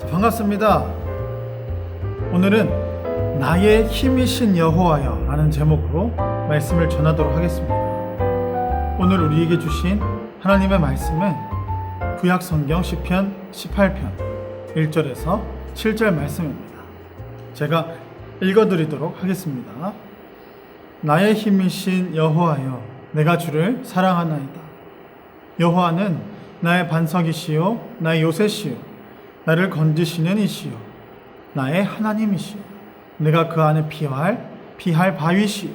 반갑습니다. 오늘은 나의 힘이신 여호와여 라는 제목으로 말씀을 전하도록 하겠습니다. 오늘 우리에게 주신 하나님의 말씀은 구약성경 시편 18편 1절에서 7절 말씀입니다. 제가 읽어드리도록 하겠습니다. 나의 힘이신 여호와여, 내가 주를 사랑하나이다. 여호와는 나의 반석이시요 나의 요새시요 나를 건지시는 이시요 나의 하나님이시요 내가 그 안에 피할 바위시요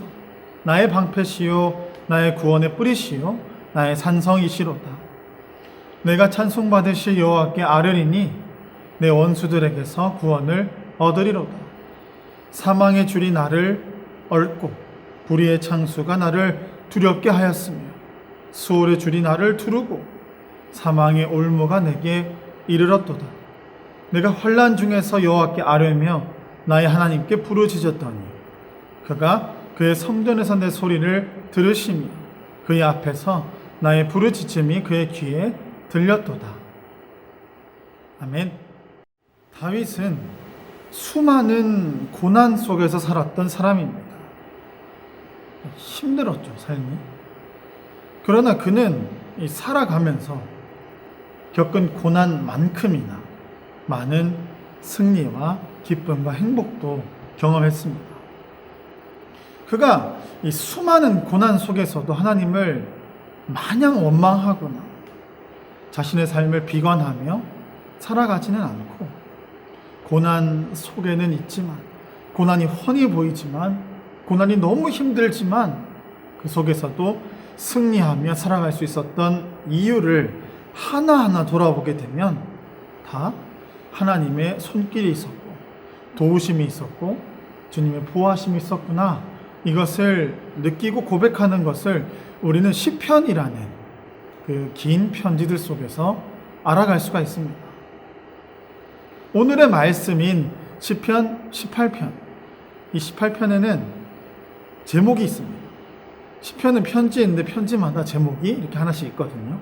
나의 방패시요 나의 구원의 뿌리시요 나의 산성이시로다. 내가 찬송받으실 여호와께 아뢰리니 내 원수들에게서 구원을 얻으리로다. 사망의 줄이 나를 얽고 불의의 창수가 나를 두렵게 하였으며 수월의 줄이 나를 두르고 사망의 올무가 내게 이르렀도다. 내가 환난 중에서 여호와께 아뢰며 나의 하나님께 부르짖었더니 그가 그의 성전에서 내 소리를 들으시며 그의 앞에서 나의 부르짖음이 그의 귀에 들렸도다. 아멘. 다윗은 수많은 고난 속에서 살았던 사람입니다. 힘들었죠, 삶이. 그러나 그는 살아가면서 겪은 고난만큼이나 많은 승리와 기쁨과 행복도 경험했습니다. 그가 이 수많은 고난 속에서도 하나님을 마냥 원망하거나 자신의 삶을 비관하며 살아가지는 않고, 고난 속에는 있지만, 고난이 훤히 보이지만, 고난이 너무 힘들지만 그 속에서도 승리하며 살아갈 수 있었던 이유를 하나하나 돌아보게 되면 다 하나님의 손길이 있었고 도우심이 있었고 주님의 보호하심이 있었구나, 이것을 느끼고 고백하는 것을 우리는 시편이라는 그 긴 편지들 속에서 알아갈 수가 있습니다. 오늘의 말씀인 시편 18편, 이 18편에는 제목이 있습니다. 시편은 편지인데 편지마다 제목이 이렇게 하나씩 있거든요.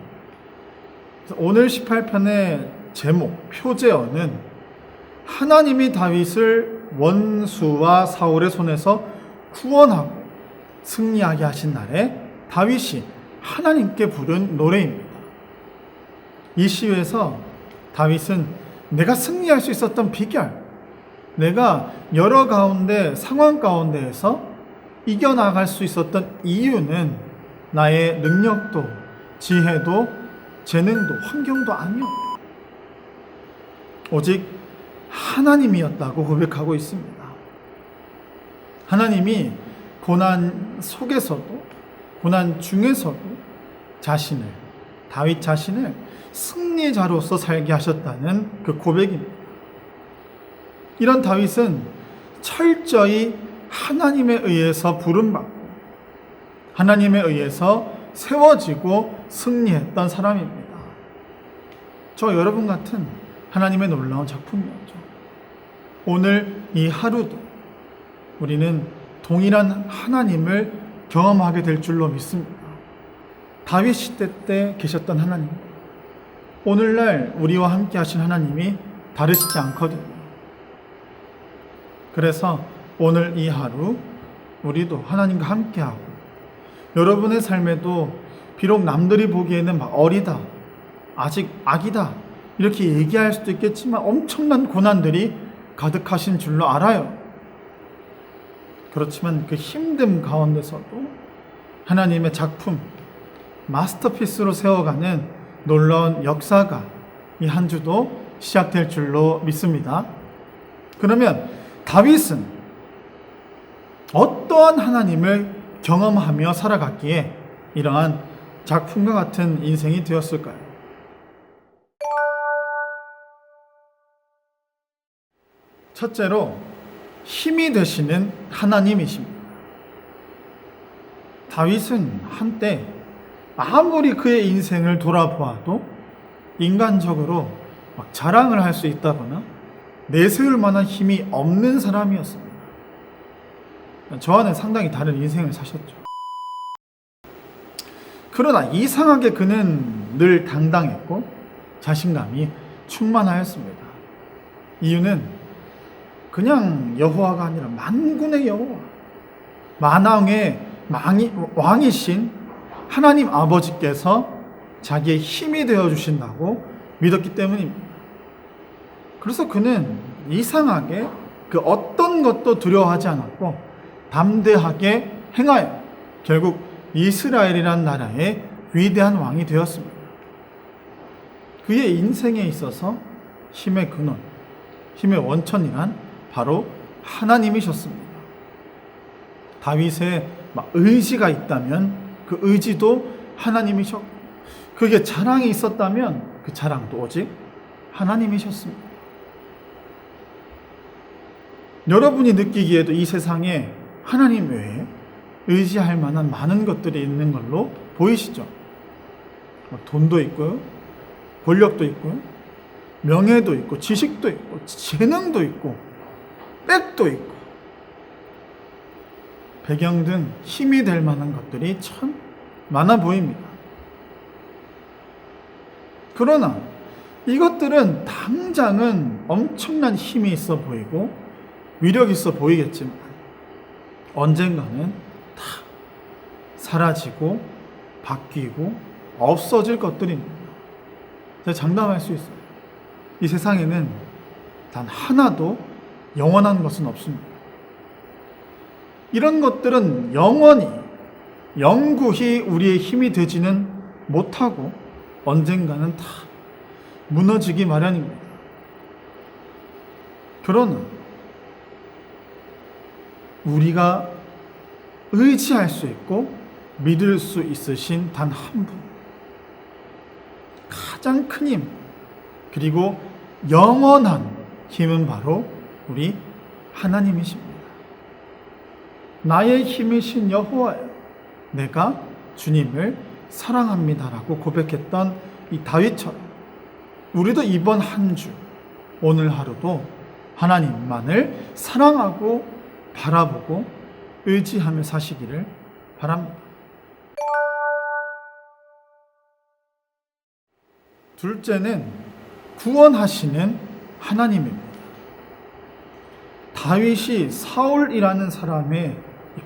그래서 오늘 18편의 제목, 표제어는 하나님이 다윗을 원수와 사울의 손에서 구원하고 승리하게 하신 날에 다윗이 하나님께 부른 노래입니다. 이 시에서 다윗은 내가 승리할 수 있었던 비결, 내가 여러 상황 가운데에서 이겨나갈 수 있었던 이유는 나의 능력도 지혜도 재능도 환경도 아니었다. 오직 하나님이었다고 고백하고 있습니다. 하나님이 고난 속에서도, 고난 중에서도 다윗 자신을 승리자로서 살게 하셨다는 그 고백입니다. 이런 다윗은 철저히 하나님에 의해서 부름받고 하나님에 의해서 세워지고 승리했던 사람입니다. 저 여러분 같은 하나님의 놀라운 작품이었죠. 오늘 이 하루도 우리는 동일한 하나님을 경험하게 될 줄로 믿습니다. 다윗 시대 때 계셨던 하나님, 오늘날 우리와 함께 하신 하나님이 다르시지 않거든요. 그래서 오늘 이 하루 우리도 하나님과 함께하고, 여러분의 삶에도 비록 남들이 보기에는 막 어리다, 아직 아기다 이렇게 얘기할 수도 있겠지만 엄청난 고난들이 가득하신 줄로 알아요. 그렇지만 그 힘듦 가운데서도 하나님의 작품, 마스터피스로 세워가는 놀라운 역사가 이 한 주도 시작될 줄로 믿습니다. 그러면 다윗은 어떠한 하나님을 경험하며 살아갔기에 이러한 작품과 같은 인생이 되었을까요? 첫째로 힘이 되시는 하나님이십니다. 다윗은 한때 아무리 그의 인생을 돌아보아도 인간적으로 막 자랑을 할 수 있다거나 내세울 만한 힘이 없는 사람이었습니다. 저와는 상당히 다른 인생을 사셨죠. 그러나 이상하게 그는 늘 당당했고 자신감이 충만하였습니다. 이유는 그냥 여호와가 아니라 만군의 여호와, 만왕의 왕이신 하나님 아버지께서 자기의 힘이 되어 주신다고 믿었기 때문입니다. 그래서 그는 이상하게 그 어떤 것도 두려워하지 않았고 담대하게 행하여 결국 이스라엘이란 나라의 위대한 왕이 되었습니다. 그의 인생에 있어서 힘의 근원, 힘의 원천이란 바로 하나님이셨습니다. 다윗의 의지가 있다면 그 의지도 하나님이셨고, 그게 자랑이 있었다면 그 자랑도 오직 하나님이셨습니다. 여러분이 느끼기에도 이 세상에 하나님 외에 의지할 만한 많은 것들이 있는 걸로 보이시죠? 돈도 있고요, 권력도 있고요, 명예도 있고, 지식도 있고, 재능도 있고, 백도 있고, 배경 등 힘이 될 만한 것들이 참 많아 보입니다. 그러나 이것들은 당장은 엄청난 힘이 있어 보이고 위력 있어 보이겠지만 언젠가는 다 사라지고 바뀌고 없어질 것들입니다. 제가 장담할 수 있어요. 이 세상에는 단 하나도 영원한 것은 없습니다. 이런 것들은 영구히 우리의 힘이 되지는 못하고 언젠가는 다 무너지기 마련입니다. 그러나 우리가 의지할 수 있고 믿을 수 있으신 단 한 분, 가장 큰 힘, 그리고 영원한 힘은 바로 우리 하나님이십니다. 나의 힘이신 여호와여, 내가 주님을 사랑합니다라고 고백했던 이 다윗처럼 우리도 이번 한 주, 오늘 하루도 하나님만을 사랑하고 바라보고 의지하며 사시기를 바랍니다. 둘째는 구원하시는 하나님입니다. 다윗이 사울이라는 사람의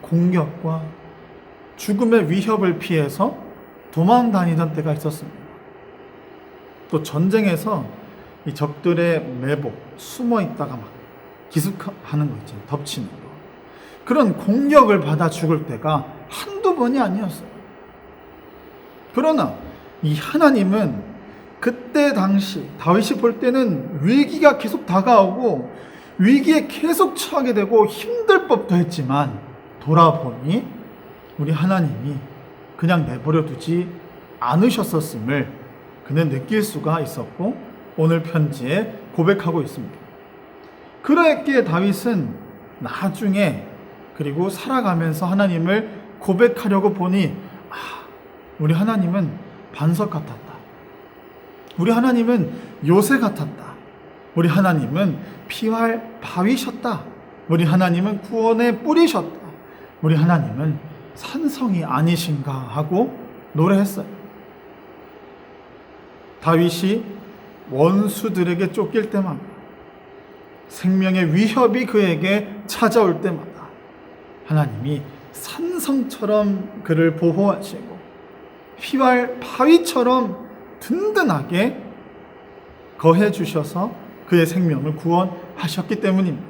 공격과 죽음의 위협을 피해서 도망 다니던 때가 있었습니다. 또 전쟁에서 이 적들의 매복, 숨어 있다가 막 기습하는 거 있잖아요. 덮치는 거. 그런 공격을 받아 죽을 때가 한두 번이 아니었어요. 그러나 이 하나님은 그때 당시 다윗이 볼 때는 위기가 계속 다가오고 위기에 계속 처하게 되고 힘들 법도 했지만 돌아보니 우리 하나님이 그냥 내버려 두지 않으셨었음을 그는 느낄 수가 있었고 오늘 편지에 고백하고 있습니다. 그랬기에 다윗은 나중에 그리고 살아가면서 하나님을 고백하려고 보니 우리 하나님은 반석 같았다. 우리 하나님은 요새 같았다. 우리 하나님은 피할 바위셨다. 우리 하나님은 구원의 뿌리셨다. 우리 하나님은 산성이 아니신가 하고 노래했어요. 다윗이 원수들에게 쫓길 때마다, 생명의 위협이 그에게 찾아올 때마다 하나님이 산성처럼 그를 보호하시고 피할 바위처럼 든든하게 거해 주셔서 그의 생명을 구원하셨기 때문입니다.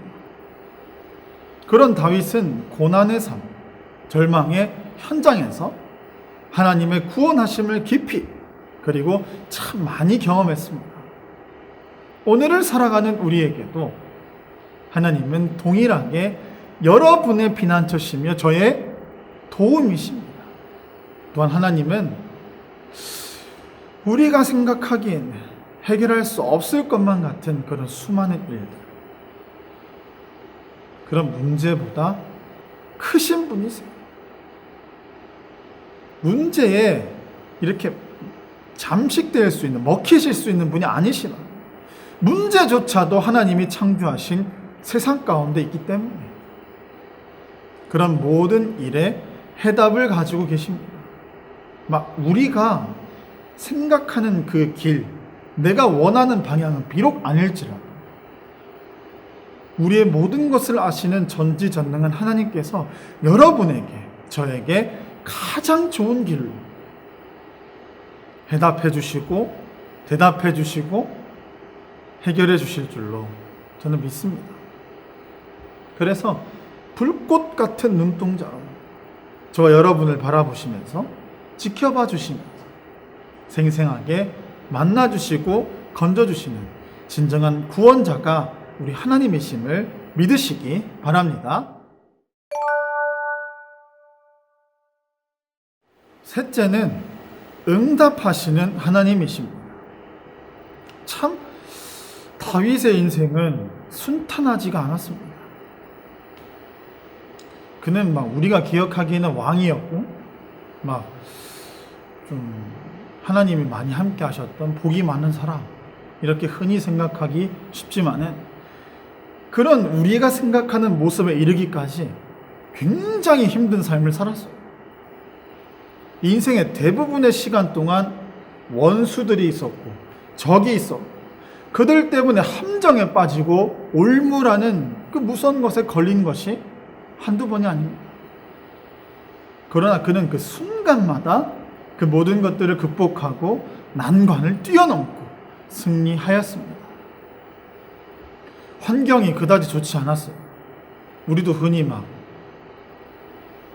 그런 다윗은 고난의 삶, 절망의 현장에서 하나님의 구원하심을 깊이 그리고 참 많이 경험했습니다. 오늘을 살아가는 우리에게도 하나님은 동일하게 여러분의 피난처시며 저의 도움이십니다. 또한 하나님은 우리가 생각하기에는 해결할 수 없을 것만 같은 그런 수많은 일들, 그런 문제보다 크신 분이세요. 문제에 이렇게 잠식될 수 있는, 먹히실 수 있는 분이 아니시나. 문제조차도 하나님이 창조하신 세상 가운데 있기 때문에 그런 모든 일에 해답을 가지고 계십니다. 막 우리가 생각하는 그 길, 내가 원하는 방향은 비록 아닐지라도 우리의 모든 것을 아시는 전지전능한 하나님께서 여러분에게, 저에게 가장 좋은 길로 해답해 주시고 대답해 주시고 해결해 주실 줄로 저는 믿습니다. 그래서 불꽃 같은 눈동자로 저와 여러분을 바라보시면서 지켜봐 주시면서 생생하게 만나 주시고 건져 주시는 진정한 구원자가 우리 하나님이심을 믿으시기 바랍니다. 셋째는 응답하시는 하나님이십니다. 참 다윗의 인생은 순탄하지가 않았습니다. 그는 우리가 기억하기에는 왕이었고 좀 하나님이 많이 함께 하셨던 복이 많은 사람, 이렇게 흔히 생각하기 쉽지만은 그런 우리가 생각하는 모습에 이르기까지 굉장히 힘든 삶을 살았어요. 인생의 대부분의 시간 동안 원수들이 있었고 적이 있었고 그들 때문에 함정에 빠지고 올무라는 그 무서운 것에 걸린 것이 한두 번이 아닙니다. 그러나 그는 그 순간마다 그 모든 것들을 극복하고 난관을 뛰어넘고 승리하였습니다. 환경이 그다지 좋지 않았어요. 우리도 흔히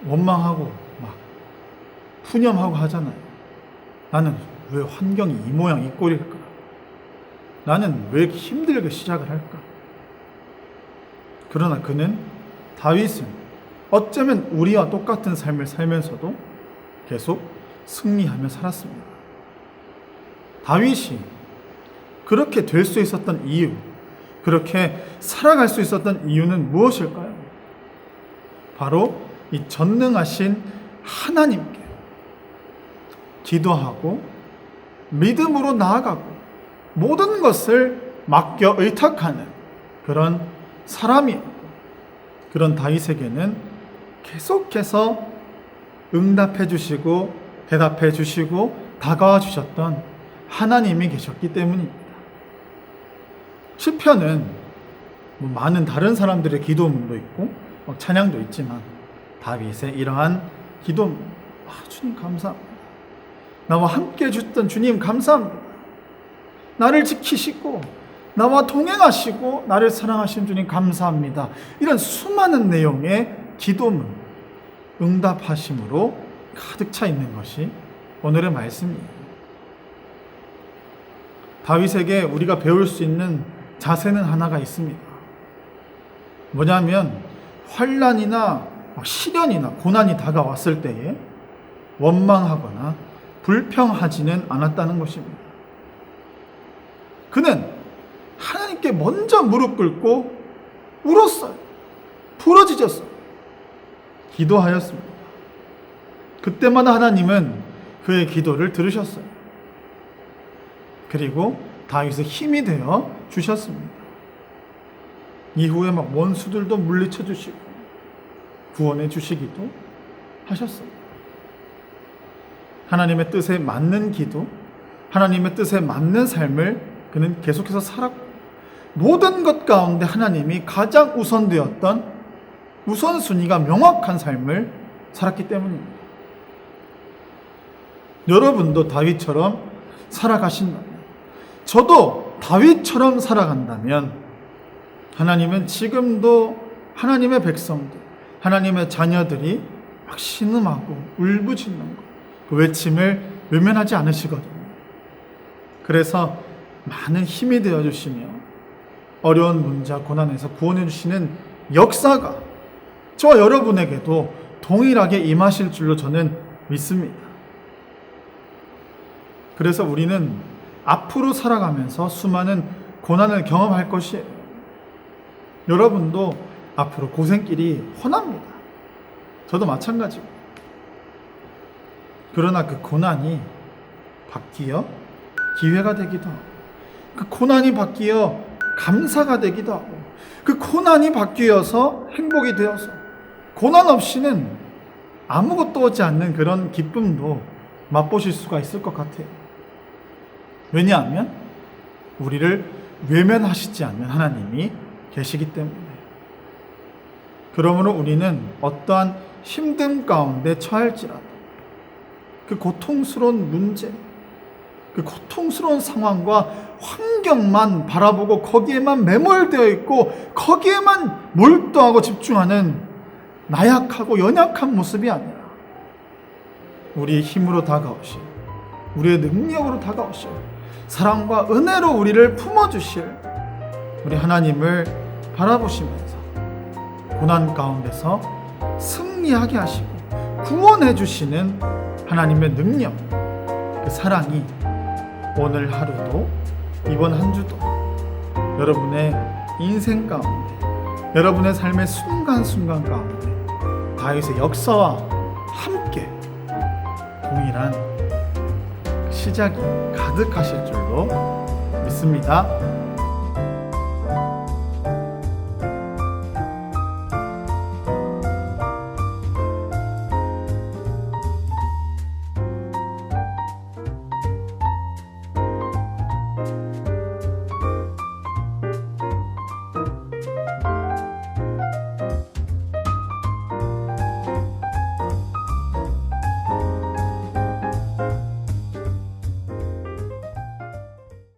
원망하고 푸념하고 하잖아요. 나는 왜 환경이 이 모양 이 꼴일까? 나는 왜 이렇게 힘들게 시작을 할까? 그러나 다윗은 어쩌면 우리와 똑같은 삶을 살면서도 계속 승리하며 살았습니다. 다윗이 그렇게 될 수 있었던 이유, 그렇게 살아갈 수 있었던 이유는 무엇일까요? 바로 이 전능하신 하나님께 기도하고 믿음으로 나아가고 모든 것을 맡겨 의탁하는 그런 사람이었고, 그런 다윗에게는 계속해서 응답해 주시고 대답해 주시고 다가와 주셨던 하나님이 계셨기 때문입니다. 시편은 많은 다른 사람들의 기도문도 있고 찬양도 있지만 다윗의 이러한 기도문, 주님 감사합니다. 나와 함께 해주셨던 주님 감사합니다. 나를 지키시고 나와 동행하시고 나를 사랑하신 주님 감사합니다. 이런 수많은 내용의 기도문, 응답하심으로 가득 차 있는 것이 오늘의 말씀이에요. 다윗에게 우리가 배울 수 있는 자세는 하나가 있습니다. 뭐냐면 환난이나 시련이나 고난이 다가왔을 때에 원망하거나 불평하지는 않았다는 것입니다. 그는 하나님께 먼저 무릎 꿇고 울었어요. 부러지셨어요. 기도하였습니다. 그때마다 하나님은 그의 기도를 들으셨어요. 그리고 다윗의 힘이 되어 주셨습니다. 이후에 원수들도 물리쳐 주시고 구원해 주시기도 하셨어요. 하나님의 뜻에 맞는 기도, 하나님의 뜻에 맞는 삶을 그는 계속해서 살았고, 모든 것 가운데 하나님이 가장 우선되었던 우선순위가 명확한 삶을 살았기 때문입니다. 여러분도 다윗처럼 살아가신다면, 저도 다윗처럼 살아간다면 하나님은 지금도 하나님의 백성들, 하나님의 자녀들이 막 신음하고 울부짖는 것, 그 외침을 외면하지 않으시거든요. 그래서 많은 힘이 되어주시며 어려운 문제, 고난에서 구원해 주시는 역사가 저와 여러분에게도 동일하게 임하실 줄로 저는 믿습니다. 그래서 우리는 앞으로 살아가면서 수많은 고난을 경험할 것이에요. 여러분도 앞으로 고생길이 훤합니다. 저도 마찬가지고. 그러나 그 고난이 바뀌어 기회가 되기도 하고, 그 고난이 바뀌어 감사가 되기도 하고, 그 고난이 바뀌어서 행복이 되어서 고난 없이는 아무것도 오지 않는 그런 기쁨도 맛보실 수가 있을 것 같아요. 왜냐하면 우리를 외면하시지 않는 하나님이 계시기 때문에. 그러므로 우리는 어떠한 힘듦 가운데 처할지라도 그 고통스러운 문제, 그 고통스러운 상황과 환경만 바라보고 거기에만 매몰되어 있고 거기에만 몰두하고 집중하는 나약하고 연약한 모습이 아니라 우리의 힘으로 다가오실, 우리의 능력으로 다가오실, 사랑과 은혜로 우리를 품어주실 우리 하나님을 바라보시면서 고난 가운데서 승리하게 하시고 구원해 주시는 하나님의 능력, 그 사랑이 오늘 하루도 이번 한 주도 여러분의 인생 가운데, 여러분의 삶의 순간순간 가운데 다윗의 역사와 함께 동일한 시작이 가득하실 줄로 믿습니다.